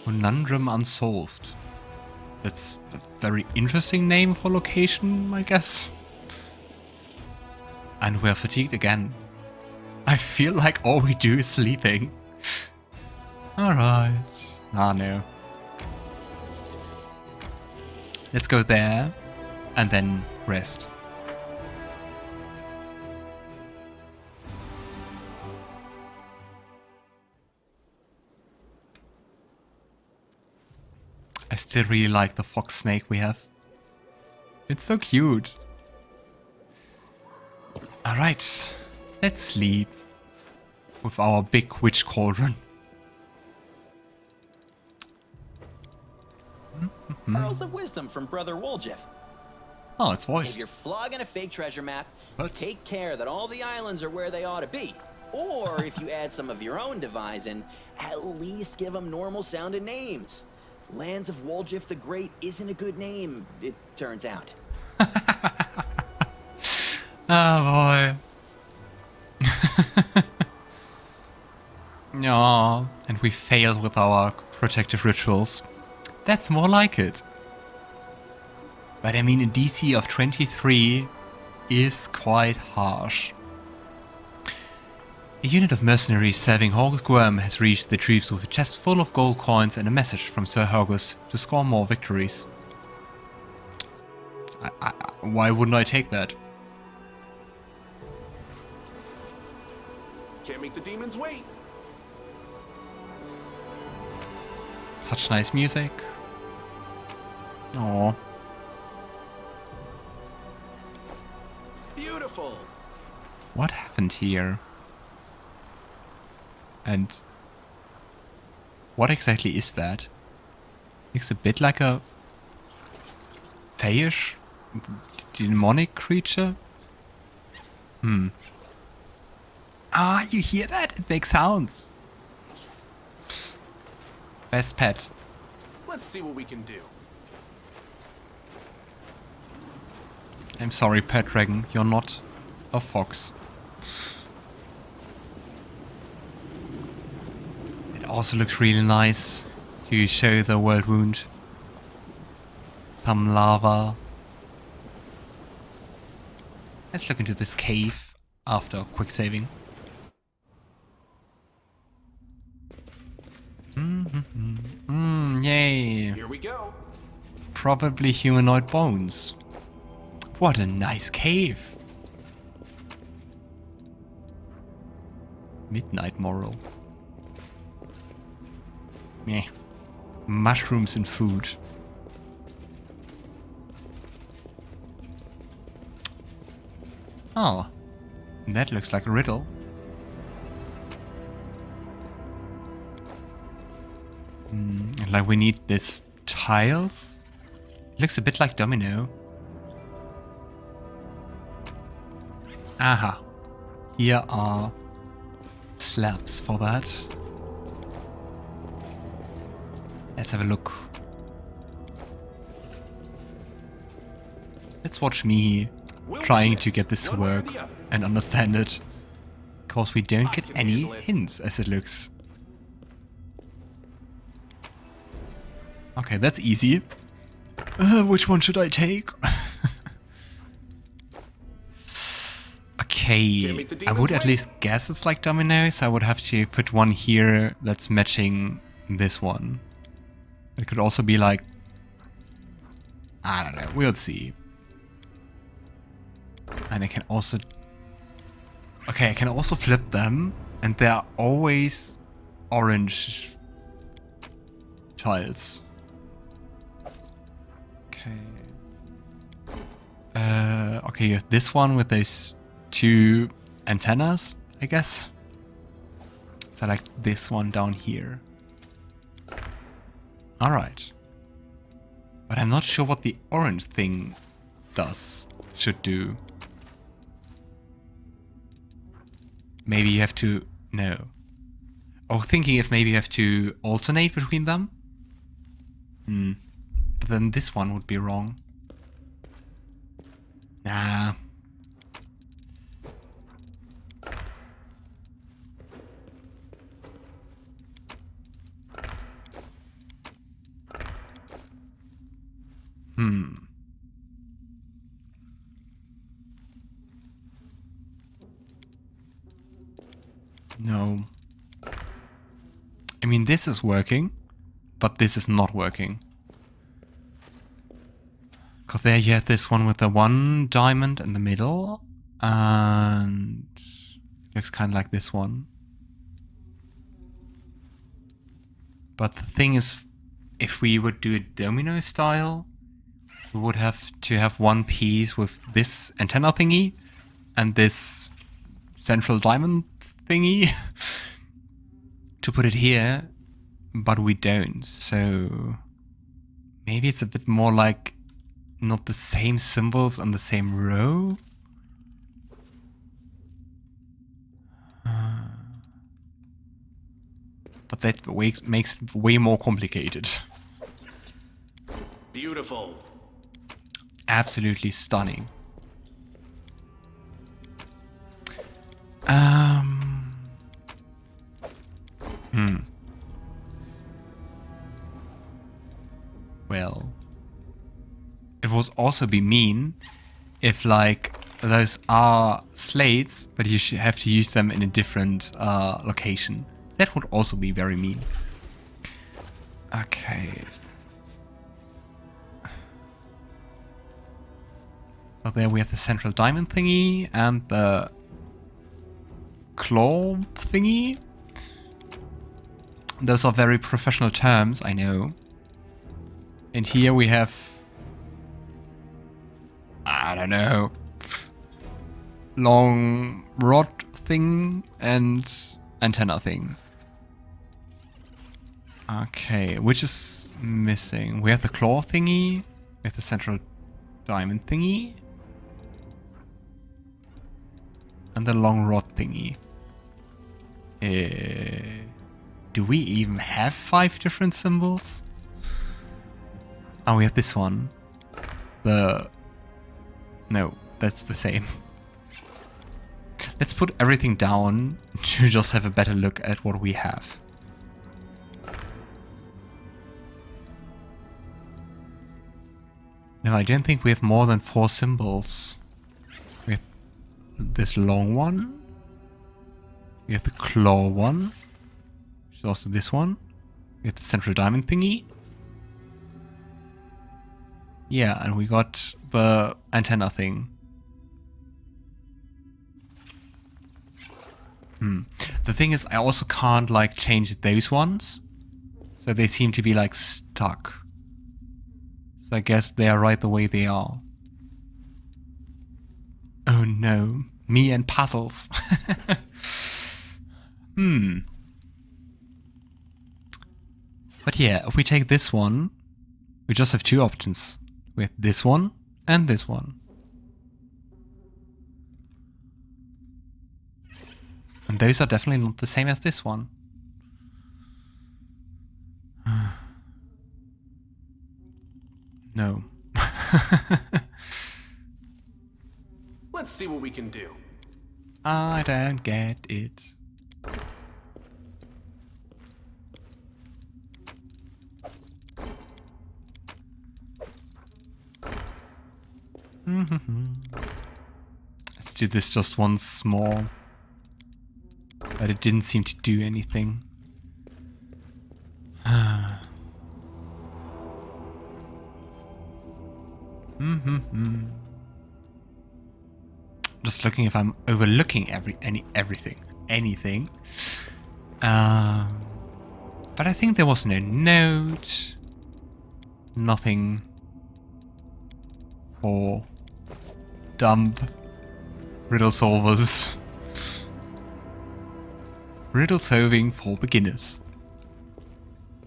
Conundrum Unsolved. That's a very interesting name for location, I guess. And we're fatigued again. I feel like all we do is sleeping. Alright. Ah, no. Let's go there and then rest. I still really like the fox snake we have. It's so cute. Alright, let's sleep with our big witch cauldron. Pearls of wisdom from Brother Woljif. Oh, it's If voiced. you're flogging a fake treasure map, What? take care that all the islands are where they ought to be. Or if you add some of your own devising, at least give them normal sounding names. Lands of Woljif the Great isn't a good name, it turns out. Oh boy. No, and we failed with our protective rituals. That's more like it. But I mean, a DC of 23 is quite harsh. A unit of mercenaries serving Horgus Guerm has reached the troops with a chest full of gold coins and a message from Sir Horgus to score more victories. Why wouldn't I take that? Can't make the demons wait. Such nice music. Aww. Beautiful. What happened here? And what exactly is that? Looks a bit like a fayish demonic creature. Ah, you hear that? It makes sounds. Best pet. Let's see what we can do. I'm sorry, Pet Dragon, you're not a fox. It also looks really nice to show the Worldwound. Some lava. Let's look into this cave after quick saving. Yay! Here we go. Probably humanoid bones. What a nice cave! Midnight Moral. Meh. Mushrooms and food. Oh. That looks like a riddle. Like we need this tiles? It looks a bit like domino. Aha. Here are slabs for that. Let's have a look. Let's watch me trying to get this to work and understand it. Because we don't get any hints as it looks. Okay, that's easy. Which one should I take? Okay, I would at least guess it's like domino, so I would have to put one here that's matching this one. It could also be like... I don't know, we'll see. And I can also... Okay, I can also flip them, and they're always orange tiles. Okay. Okay, you have this one with those two antennas, I guess. So like this one down here. Alright. But I'm not sure what the orange thing should do. Maybe you have to... No. Oh, thinking if maybe you have to alternate between them? But then this one would be wrong. Nah. No. I mean, this is working, but this is not working. Because there you have this one with the one diamond in the middle, and it looks kind of like this one. But the thing is, if we would do a domino style, we would have to have one piece with this antenna thingy and this central diamond thingy to put it here, but we don't. So maybe it's a bit more like not the same symbols on the same row. But that makes it way more complicated. Beautiful. Absolutely stunning. Well, it would also be mean if, like, those are slates, but you should have to use them in a different location. That would also be very mean. Okay. So there we have the central diamond thingy and the claw thingy. Those are very professional terms, I know. And here we have, I don't know, long rod thing and antenna thing. Okay, which is missing? We have the claw thingy, we have the central diamond thingy, and the long rod thingy. Do we even have 5 different symbols? Oh, we have this one. No, that's the same. Let's put everything down to just have a better look at what we have. No, I don't think we have more than 4 symbols. We have this long one. We have the claw one. Which is also this one. We have the central diamond thingy. Yeah, and we got the antenna thing. The thing is, I also can't, like, change those ones. So they seem to be, like, stuck. So I guess they are right the way they are. Oh no, me and puzzles. But yeah, if we take this one, we just have 2 options. We have this one and this one. And those are definitely not the same as this one. No. Let's see what we can do. I don't get it. Let's do this just once more. But it didn't seem to do anything. Just looking if I'm overlooking anything. But I think there was no note. Nothing for dumb riddle solvers. Riddle solving for beginners.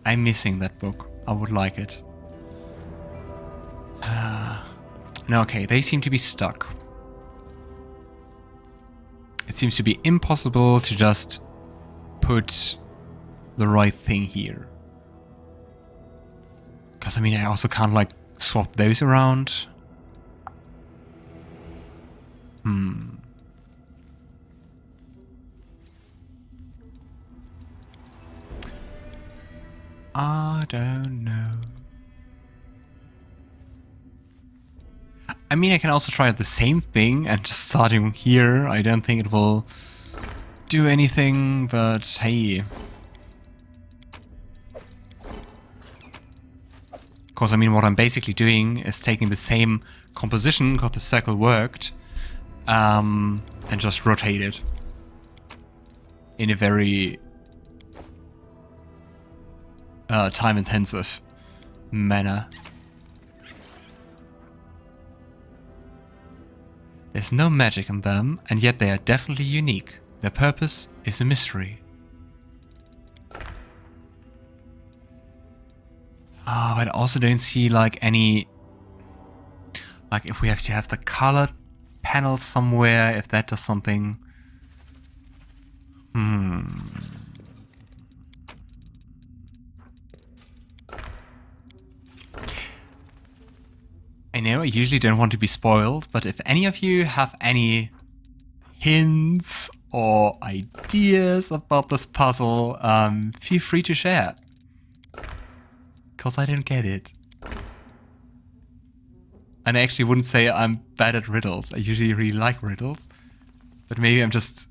I'm missing that book. I would like it. No, okay, they seem to be stuck. It seems to be impossible to just put the right thing here. Because, I mean, I also can't, like, swap those around. I don't know. I mean, I can also try the same thing and just starting here. I don't think it will do anything, but hey. Of course, I mean, what I'm basically doing is taking the same composition, because the circle worked, and just rotate it in a very time-intensive manner. There's no magic in them, and yet they are definitely unique. Their purpose is a mystery. Oh, I also don't see like any... Like if we have to have the colored panel somewhere, if that does something... I know I usually don't want to be spoiled, but if any of you have any hints or ideas about this puzzle, feel free to share. Because I don't get it. And I actually wouldn't say I'm bad at riddles. I usually really like riddles. But maybe I'm just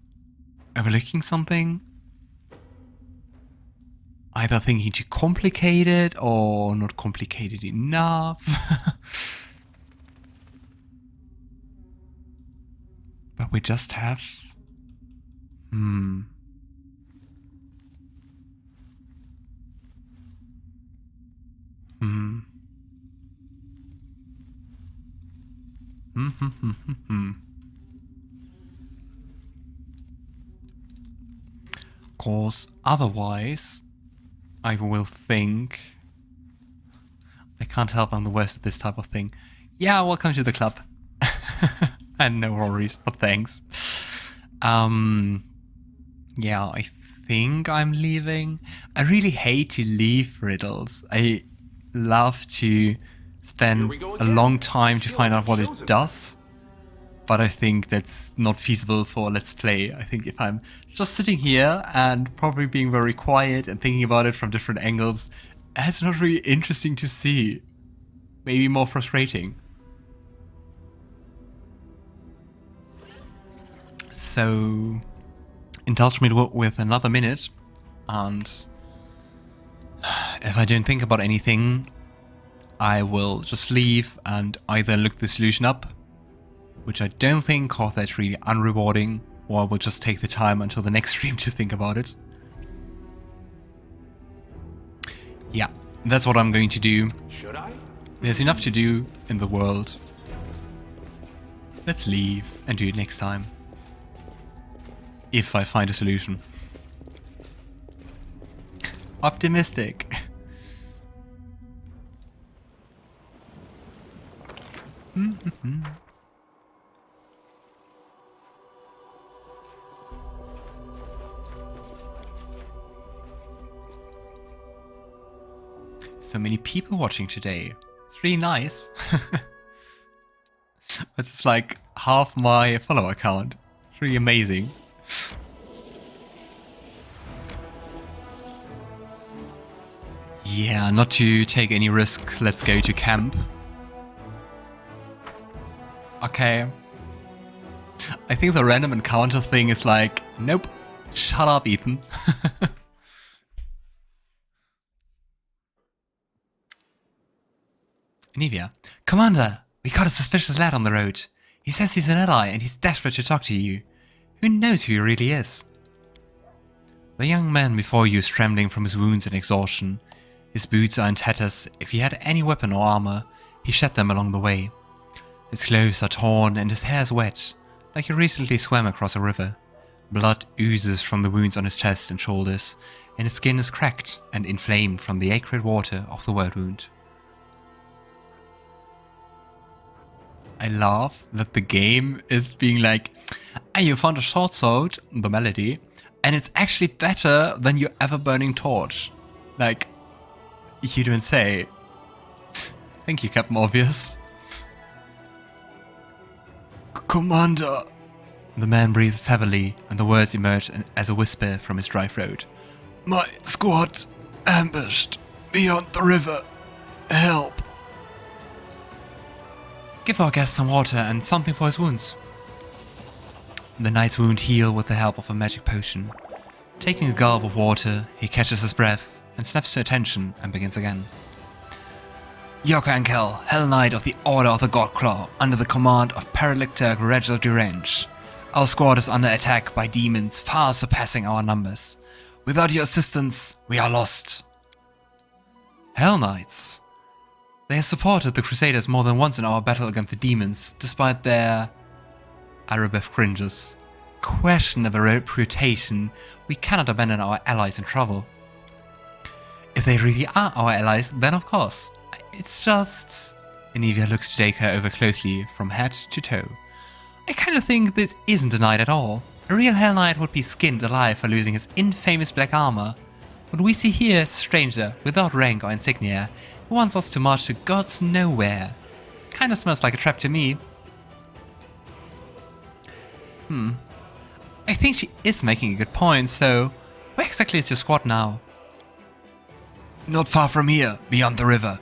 overlooking something. Either thinking too complicated or not complicated enough. But we just have... Cause otherwise, I will think... I can't help, I'm the worst at this type of thing. Yeah, welcome to the club. And no worries, but thanks. Yeah, I think I'm leaving. I really hate to leave riddles. I love to spend a long time to find out what it does. But I think that's not feasible for Let's Play. I think if I'm just sitting here and probably being very quiet and thinking about it from different angles, it's not really interesting to see. Maybe more frustrating. So, indulge me with another minute, and if I don't think about anything, I will just leave and either look the solution up, which I don't think, cause that's really unrewarding, or I will just take the time until the next stream to think about it. Yeah, that's what I'm going to do. Should I? There's enough to do in the world. Let's leave and do it next time. If I find a solution. Optimistic. So many people watching today. It's really nice. It's like half my follower count. It's really amazing. Yeah, not to take any risk, let's go to camp. Okay. I think the random encounter thing is like, nope, shut up, Ethan. Anivia, Commander, we got a suspicious lad on the road. He says he's an ally and he's desperate to talk to you. Who knows who he really is? The young man before you is trembling from his wounds and exhaustion. His boots are in tatters. If he had any weapon or armor, he shed them along the way. His clothes are torn and his hair is wet, like he recently swam across a river. Blood oozes from the wounds on his chest and shoulders, and his skin is cracked and inflamed from the acrid water of the Worldwound. I love that the game is being like, hey, you found a short sword, the melody, and it's actually better than your ever-burning torch. Like, you don't say. Thank you, Captain Obvious. Commander! The man breathes heavily, and the words emerge as a whisper from his dry throat. My squad ambushed beyond the river. Help! Give our guest some water and something for his wounds. The knight's wound heals with the help of a magic potion. Taking a gulp of water, he catches his breath and snaps to attention and begins again. Yorka Ankel, Hell Knight of the Order of the Godclaw, under the command of Paralictor Regill Derange. Our squad is under attack by demons far surpassing our numbers. Without your assistance, we are lost. Hell Knights. They have supported the Crusaders more than once in our battle against the demons, despite their... Arabeth cringes. Questionable reputation. We cannot abandon our allies in trouble. If they really are our allies, then of course. It's just... Anivia looks Jaka over closely from head to toe. I kind of think this isn't a knight at all. A real Hell Knight would be skinned alive for losing his infamous black armor. What we see here is a stranger without rank or insignia who wants us to march to God's nowhere. Kinda smells like a trap to me. I think she is making a good point, so where exactly is your squad now? Not far from here, beyond the river.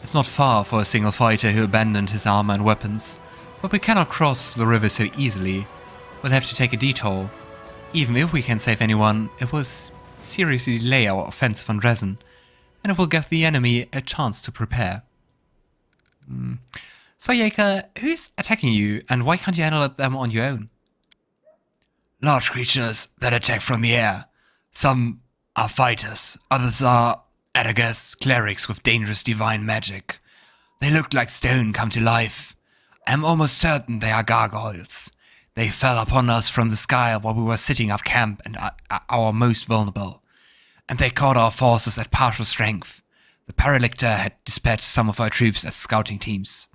It's not far for a single fighter who abandoned his armor and weapons, but we cannot cross the river so easily. We'll have to take a detour. Even if we can save anyone, it will seriously delay our offensive on Dresden, and it will give the enemy a chance to prepare. So Jaka, who's attacking you, and why can't you handle them on your own? Large creatures that attack from the air. Some are fighters, others are Adagas clerics with dangerous divine magic. They look like stone come to life. I'm almost certain they are gargoyles. They fell upon us from the sky while we were sitting up camp and our most vulnerable. And they caught our forces at partial strength. The Paralictor had dispatched some of our troops as scouting teams.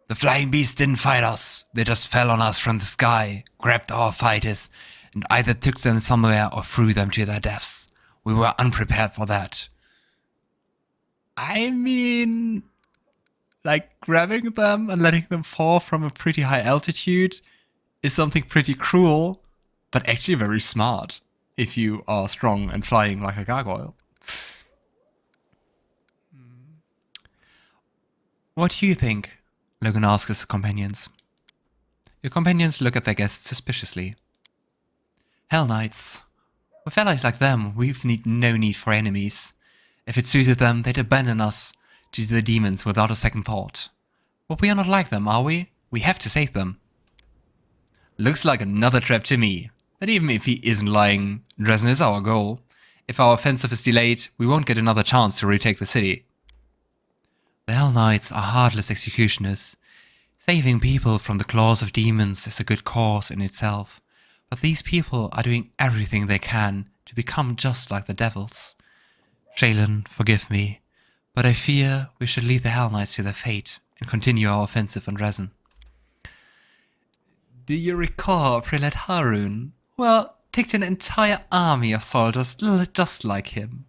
The flying beasts didn't fight us. They just fell on us from the sky, grabbed our fighters, and either took them somewhere or threw them to their deaths. We were unprepared for that. I mean, like grabbing them and letting them fall from a pretty high altitude is something pretty cruel, but actually very smart if you are strong and flying like a gargoyle. What do you think? Logan asks his companions. Your companions look at their guests suspiciously. Hell Knights. With allies like them, we've no need for enemies. If it suited them, they'd abandon us to the demons without a second thought. But we are not like them, are we? We have to save them. Looks like another trap to me. But even if he isn't lying, Dresden is our goal. If our offensive is delayed, we won't get another chance to retake the city. The Hell Knights are heartless executioners. Saving people from the claws of demons is a good cause in itself. But these people are doing everything they can to become just like the devils. Shelyn, forgive me, but I fear we should leave the Hell Knights to their fate and continue our offensive on Dresden. Do you recall Prelate Harun? Well, picked an entire army of soldiers just like him.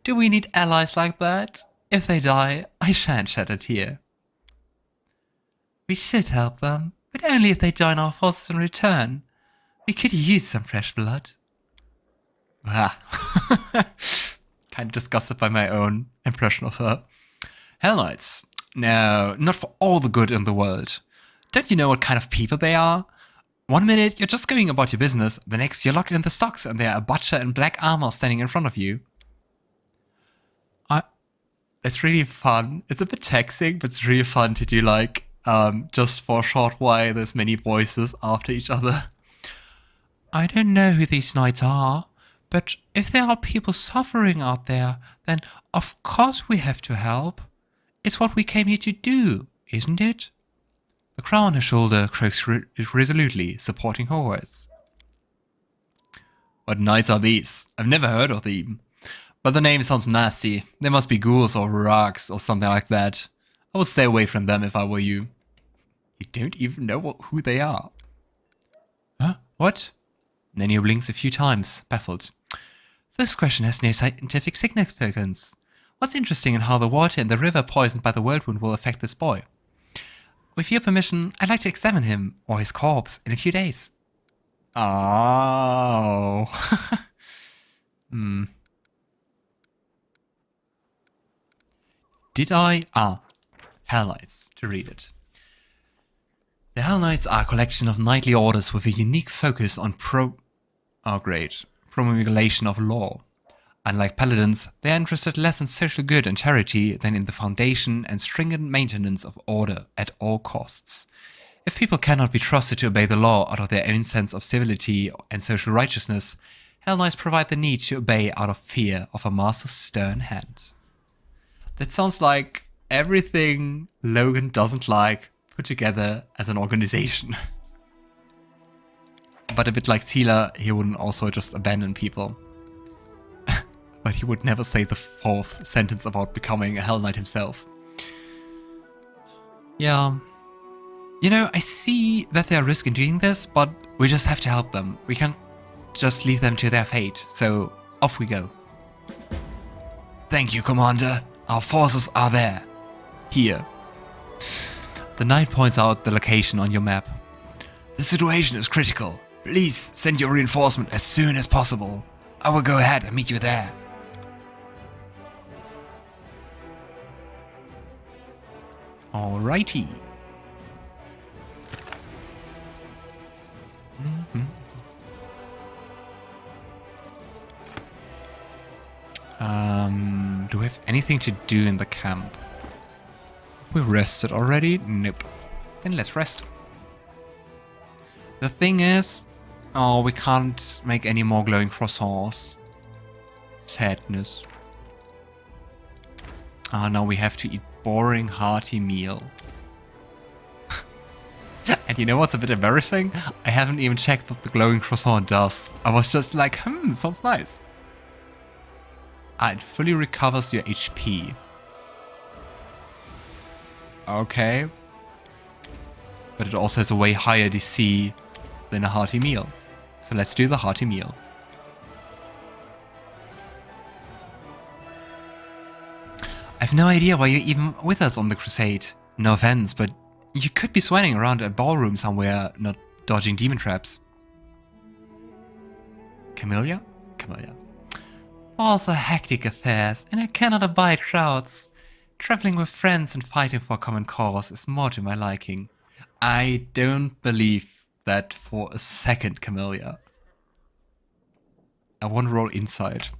Do we need allies like that? If they die, I shan't shed a tear. We should help them, but only if they join our forces in return. We could use some fresh blood. Kind of disgusted by my own impression of her. Hell Knights. No, not for all the good in the world. Don't you know what kind of people they are? One minute you're just going about your business, the next you're locked in the stocks and there are a butcher in black armor standing in front of you. It's really fun. It's a bit taxing, but it's really fun to do like, just for a short while, there's many voices after each other. I don't know who these knights are, but if there are people suffering out there, then of course we have to help. It's what we came here to do, isn't it? The crown on her shoulder croaks resolutely, supporting her words. What knights are these? I've never heard of them. But the name sounds nasty. They must be ghouls or rags or something like that. I would stay away from them if I were you. You don't even know who they are. Huh? What? Nenio blinks a few times, baffled. This question has no scientific significance. What's interesting in how the water in the river poisoned by the Worldwound will affect this boy? With your permission, I'd like to examine him, or his corpse, in a few days. Oh. Did I? Hell Knights, to read it. The Hell Knights are a collection of knightly orders with a unique focus on promulgation of law. Unlike paladins, they are interested less in social good and charity than in the foundation and stringent maintenance of order at all costs. If people cannot be trusted to obey the law out of their own sense of civility and social righteousness, Hell Knights provide the need to obey out of fear of a master's stern hand. That sounds like everything Logan doesn't like put together as an organization. But a bit like Seelah, he wouldn't also just abandon people. But he would never say the fourth sentence about becoming a Hell Knight himself. Yeah. You know, I see that there are risks in doing this, but we just have to help them. We can't just leave them to their fate, so off we go. Thank you, Commander. Our forces are there. Here. The knight points out the location on your map. The situation is critical. Please send your reinforcement as soon as possible. I will go ahead and meet you there. Alrighty. Do we have anything to do in the camp? We rested already? Nope. Then let's rest. The thing is, oh, we can't make any more glowing croissants. Sadness. Ah, now we have to eat boring, hearty meal. And you know what's a bit embarrassing? I haven't even checked what the glowing croissant does. I was just like, sounds nice. Ah, it fully recovers your HP. Okay. But it also has a way higher DC than a hearty meal. So let's do the hearty meal. I've no idea why you're even with us on the crusade. No offense, but you could be swanning around a ballroom somewhere, not dodging demon traps. Camellia? Camellia. Balls are hectic affairs, and I cannot abide crowds. Traveling with friends and fighting for a common cause is more to my liking. I don't believe that for a second, Camellia. I want to roll insight.